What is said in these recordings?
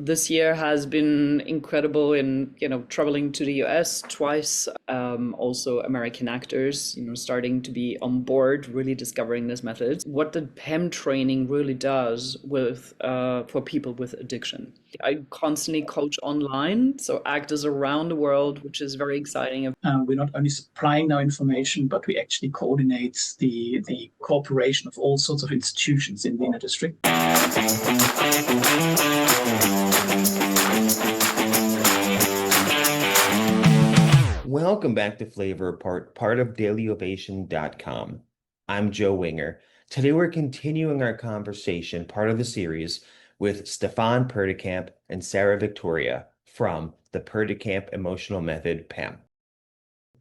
this year has been incredible in, traveling to the US twice, also American actors, starting to be on board, really discovering this method. What the PEM training really does for people with addiction. I constantly coach online, so actors around the world, which is very exciting. We're not only supplying now information, but we actually coordinate the cooperation of all sorts of institutions in the inner district. Welcome back to Flavor part of DailyOvation.com. I'm Joe Winger. Today we're continuing our conversation, part of the series, with Stephan Perdekamp and Sarah Victoria from the Perdekamp Emotional Method, PEM.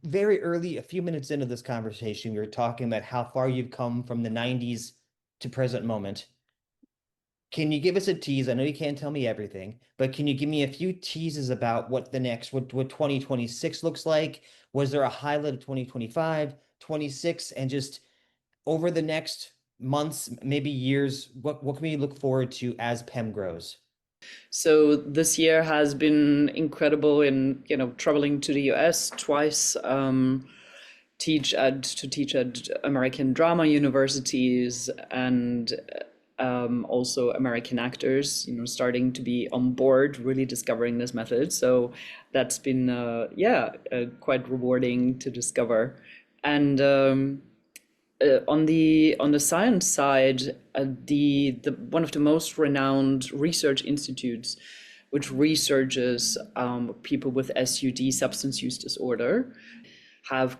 Very early, a few minutes into this conversation, we were talking about how far you've come from the 90s to present moment. Can you give us a tease? I know you can't tell me everything, but can you give me a few teases about what 2026 looks like? Was there a highlight of 2025, 26, and just over the next months, maybe years, what can we look forward to as PEM grows? So this year has been incredible in, traveling to the US twice, teach at American drama universities, and also American actors, starting to be on board, really discovering this method. So that's been, quite rewarding to discover. And on the science side, the one of the most renowned research institutes, which researches people with SUD, substance use disorder, have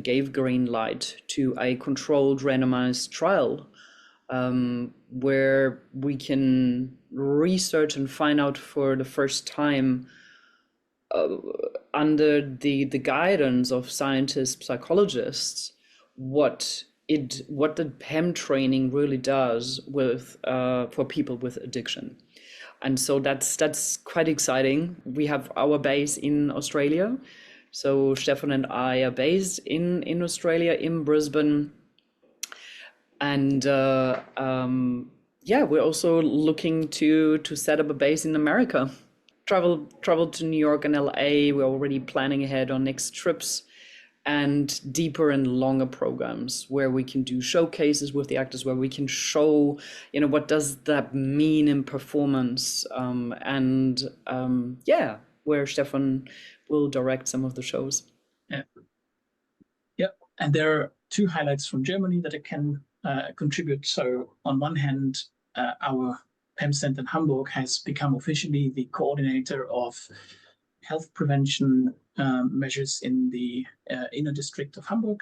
gave green light to a controlled randomized trial where we can research and find out for the first time under the guidance of scientists, psychologists, what the PEM training really does for people with addiction. And so that's quite exciting. We have our base in Australia. So Stephan and I are based in Australia, in Brisbane. And we're also looking to set up a base in America. Travel to New York and L.A. We're already planning ahead on next trips, and deeper and longer programs where we can do showcases with the actors, where we can show, what does that mean in performance, where Stephan will direct some of the shows. Yeah, and there are two highlights from Germany that I can contribute. So on one hand, our PEM Center in Hamburg has become officially the coordinator of health prevention measures in the inner district of Hamburg.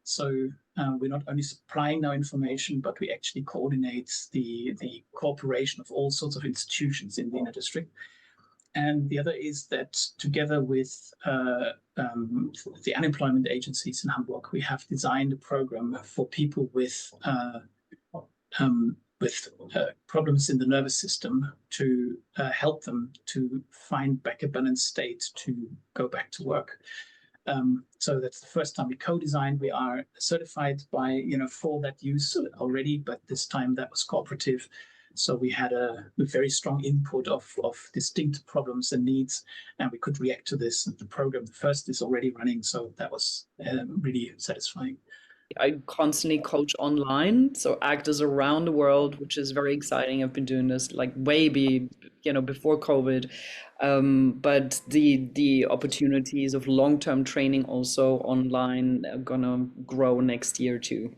So we're not only supplying now information, but we actually coordinate the cooperation of all sorts of institutions in the inner district. And the other is that together with the unemployment agencies in Hamburg, we have designed a program for people with problems in the nervous system to help them to find back a balanced state to go back to work. So that's the first time we co-designed. We are certified by, for that use already, but this time that was cooperative. So we had a very strong input of distinct problems and needs, and we could react to this. The program, the first, is already running, so that was really satisfying. I constantly coach online, so actors around the world, which is very exciting. I've been doing this like before COVID, but the opportunities of long-term training also online are gonna grow next year too.